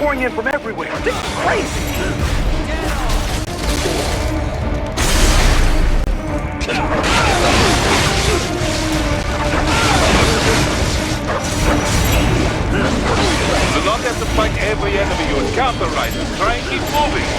pouring in from everywhere. This is crazy! Do not have to fight every enemy you encounter, Raiden. Try and keep moving.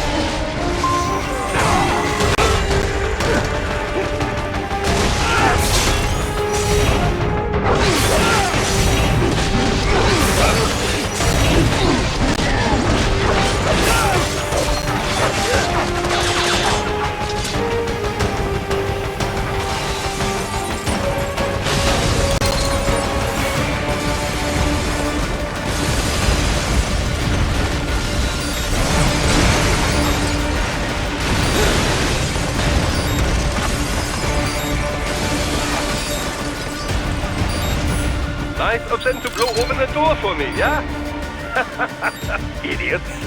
Nice of them to blow open the door for me, yeah? Idiots.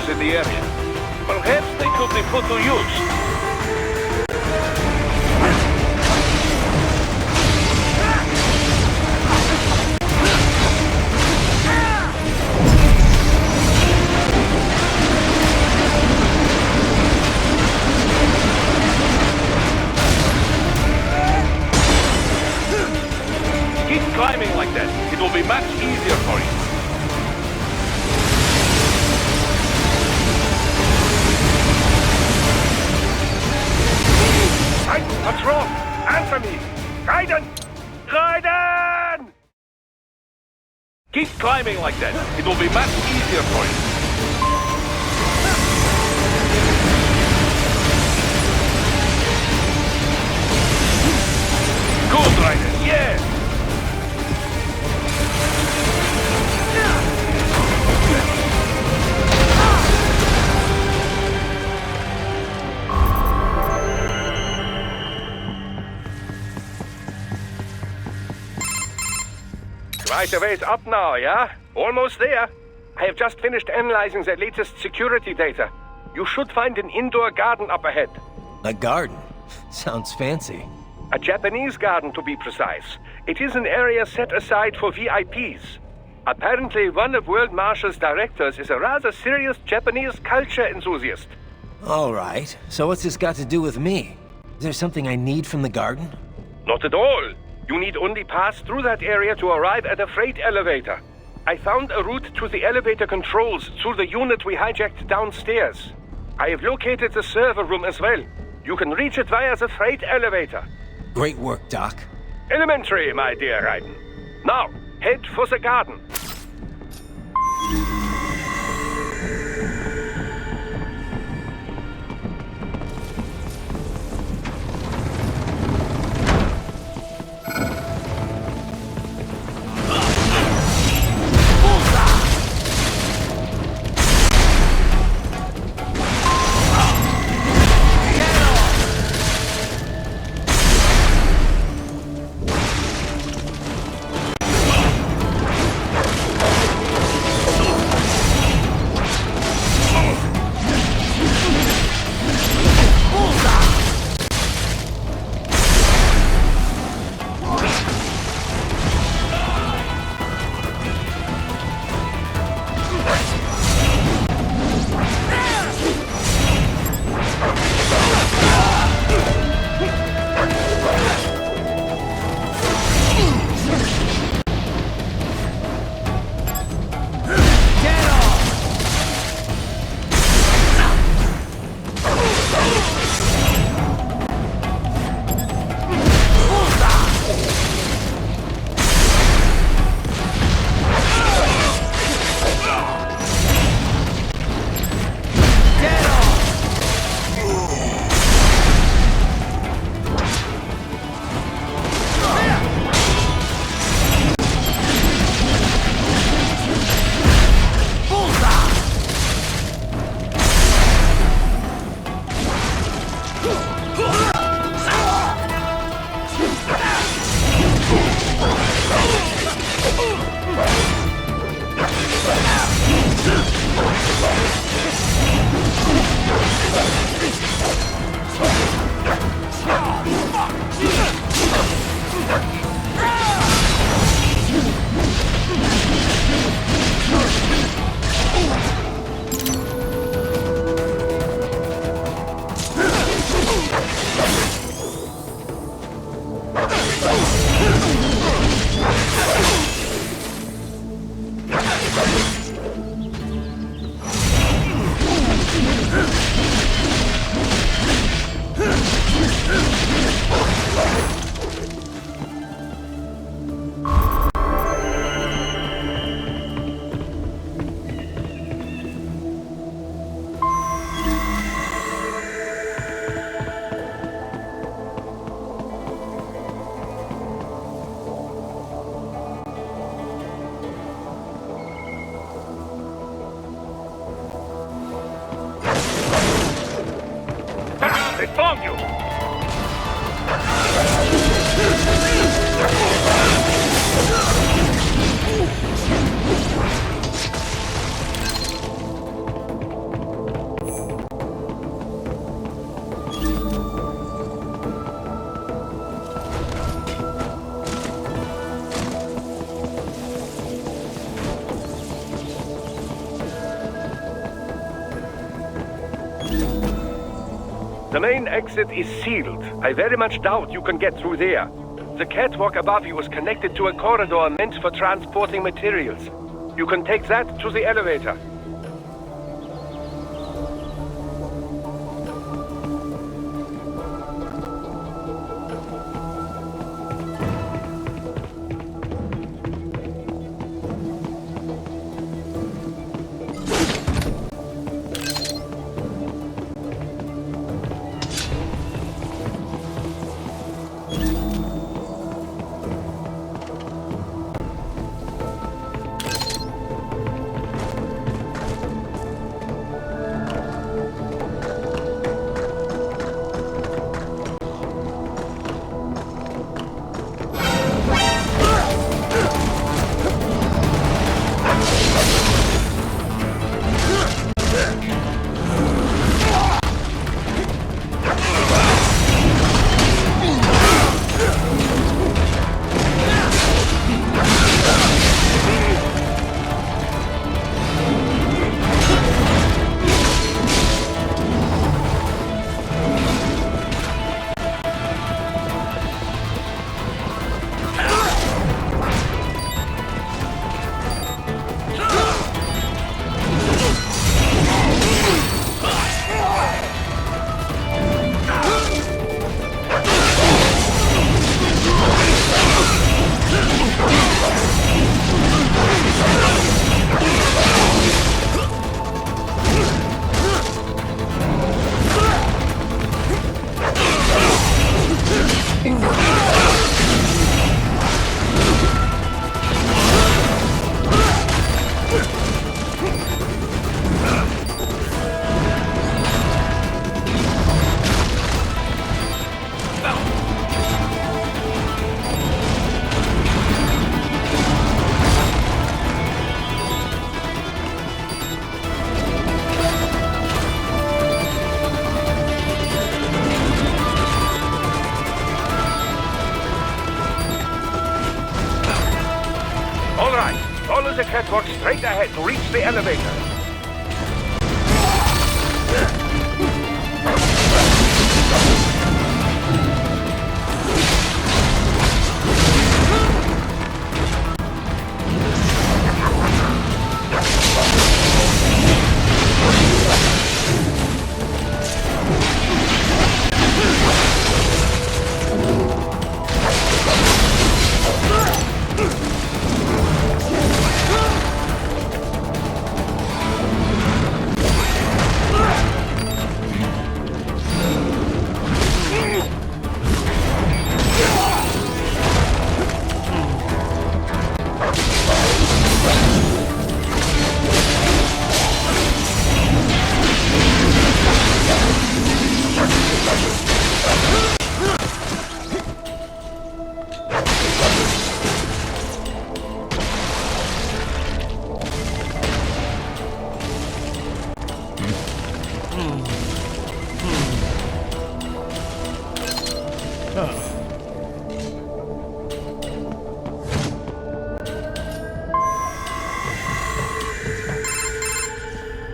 In the area. Perhaps they could be put to use. Keep climbing like that. It will be much easier for you. What's wrong? Answer me! Raiden! Raiden! Keep climbing like that. It will be much easier for you. Good, Raiden. Yes! Right the way's up now, yeah? Almost there. I have just finished analyzing the latest security data. You should find an indoor garden up ahead. A garden? Sounds fancy. A Japanese garden, to be precise. It is an area set aside for VIPs. Apparently, one of World Marshal's directors is a rather serious Japanese culture enthusiast. All right. So what's this got to do with me? Is there something I need from the garden? Not at all. You need only pass through that area to arrive at a freight elevator. I found a route to the elevator controls through the unit we hijacked downstairs. I have located the server room as well. You can reach it via the freight elevator. Great work, Doc. Elementary, my dear Raiden. Now, head for the garden. They found you! The main exit is sealed. I very much doubt you can get through there. The catwalk above you is connected to a corridor meant for transporting materials. You can take that to the elevator. Follow the catwalk straight ahead to reach the elevator.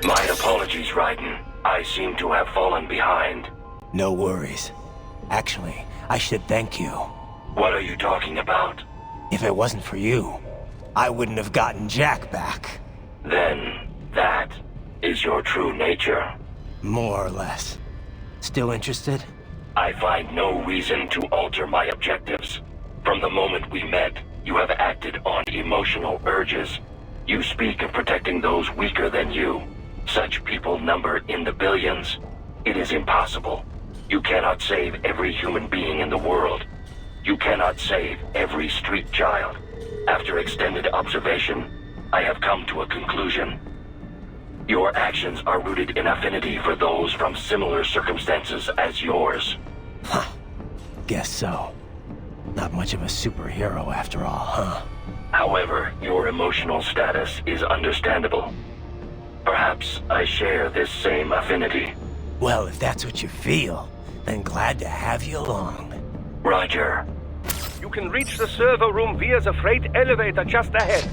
My apologies, Raiden. I seem to have fallen behind. No worries. Actually, I should thank you. What are you talking about? If it wasn't for you, I wouldn't have gotten Jack back. Then, that is your true nature. More or less. Still interested? I find no reason to alter my objectives. From the moment we met, you have acted on emotional urges. You speak of protecting those weaker than you. Such people number in the billions. It is impossible. You cannot save every human being in the world. You cannot save every street child. After extended observation, I have come to a conclusion. Your actions are rooted in affinity for those from similar circumstances as yours. Huh. Guess so. Not much of a superhero after all, huh? However, your emotional status is understandable. Perhaps I share this same affinity. Well, if that's what you feel, then glad to have you along. Roger. You can reach the server room via the freight elevator just ahead.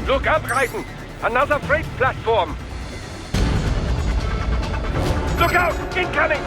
Look up, Raiden! Another freight platform! Look out! Incoming!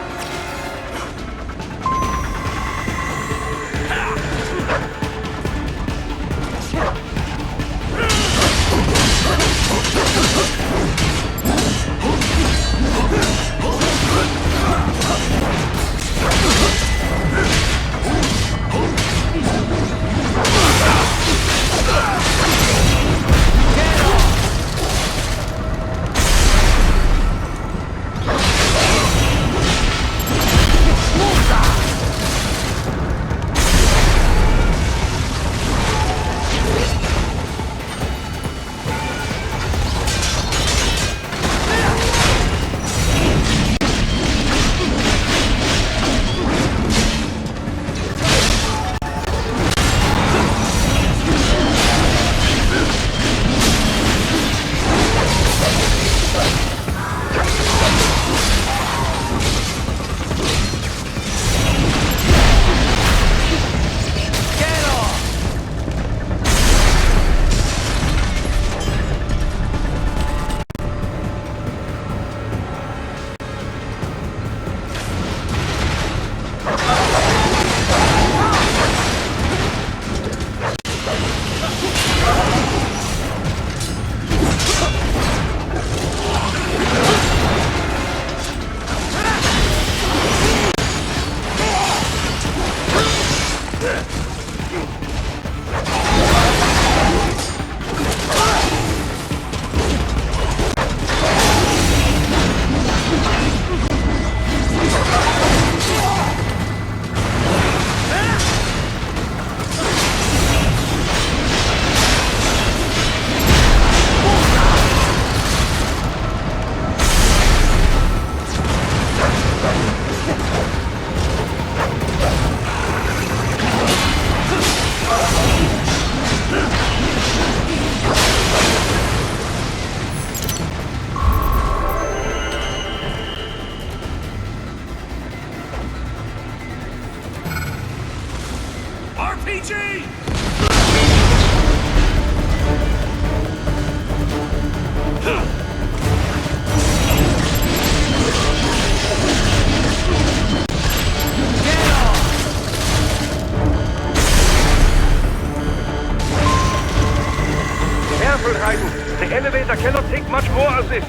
The elevator cannot take much more of this.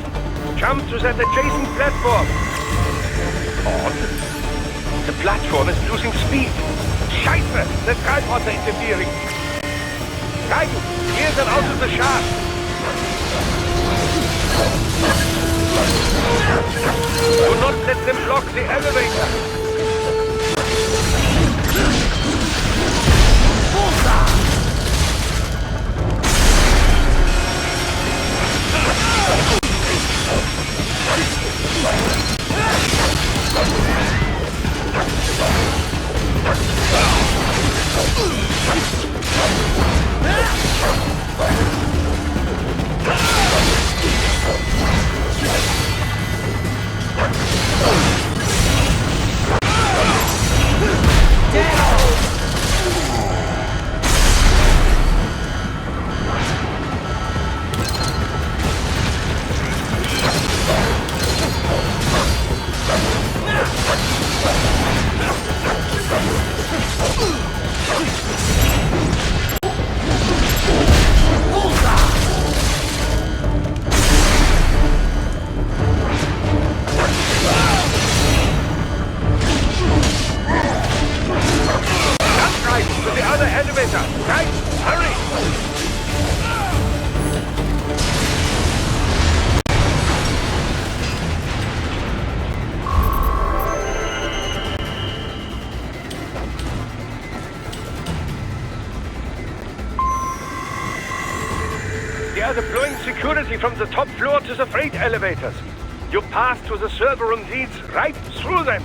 Jump to that adjacent platform. Odd. The platform is losing speed. Scheiße! The tripods are interfering. Raiden, clear them out of the shaft. Do not let them block the elevator. They are deploying security from the top floor to the freight elevators. Your path to the server room leads right through them.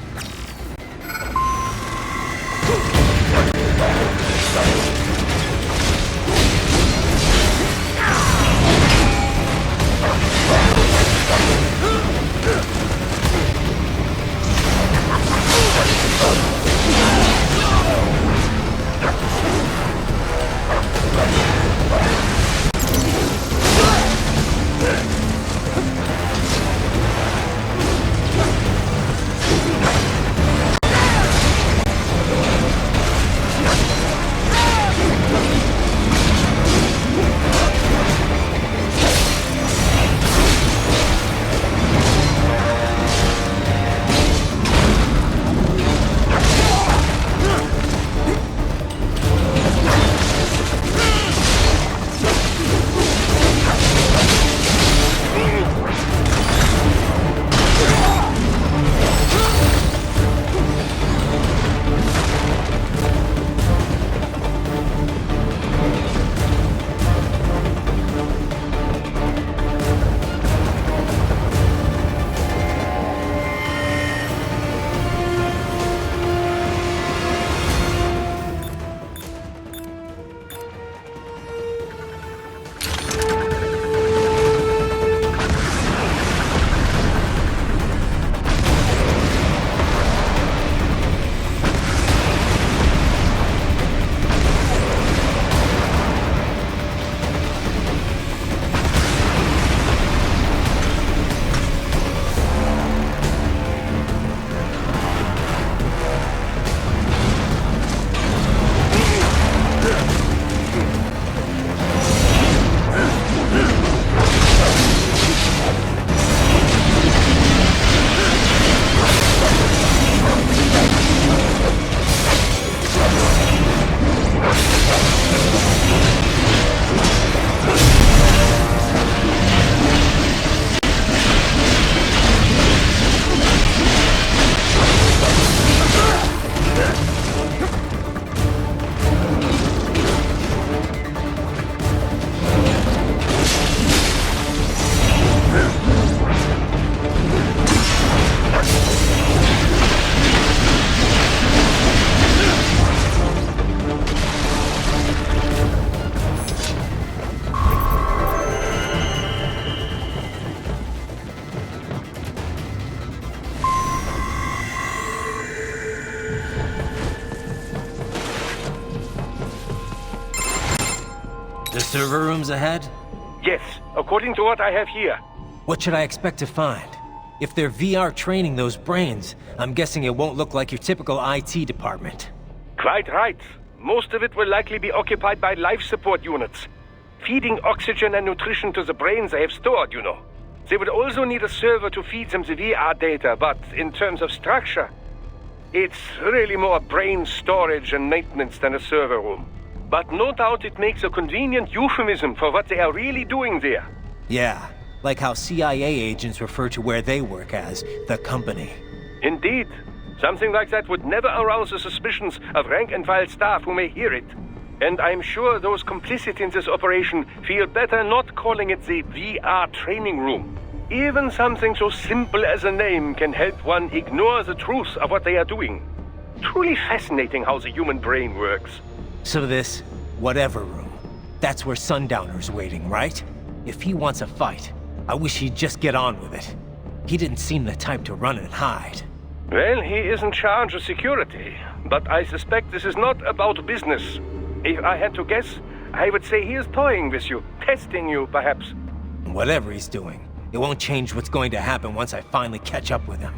The server room's ahead? Yes, according to what I have here. What should I expect to find? If they're VR training those brains, I'm guessing it won't look like your typical IT department. Quite right. Most of it will likely be occupied by life support units, feeding oxygen and nutrition to the brains they have stored, you know. They would also need a server to feed them the VR data, but in terms of structure, it's really more brain storage and maintenance than a server room. But no doubt it makes a convenient euphemism for what they are really doing there. Yeah, like how CIA agents refer to where they work as the company. Indeed. Something like that would never arouse the suspicions of rank-and-file staff who may hear it. And I'm sure those complicit in this operation feel better not calling it the VR training room. Even something so simple as a name can help one ignore the truth of what they are doing. Truly fascinating how the human brain works. So this, whatever room, that's where Sundowner's waiting, right? If he wants a fight, I wish he'd just get on with it. He didn't seem the type to run and hide. Well, he is in charge of security, but I suspect this is not about business. If I had to guess, I would say he is toying with you, testing you, perhaps. Whatever he's doing, it won't change what's going to happen once I finally catch up with him.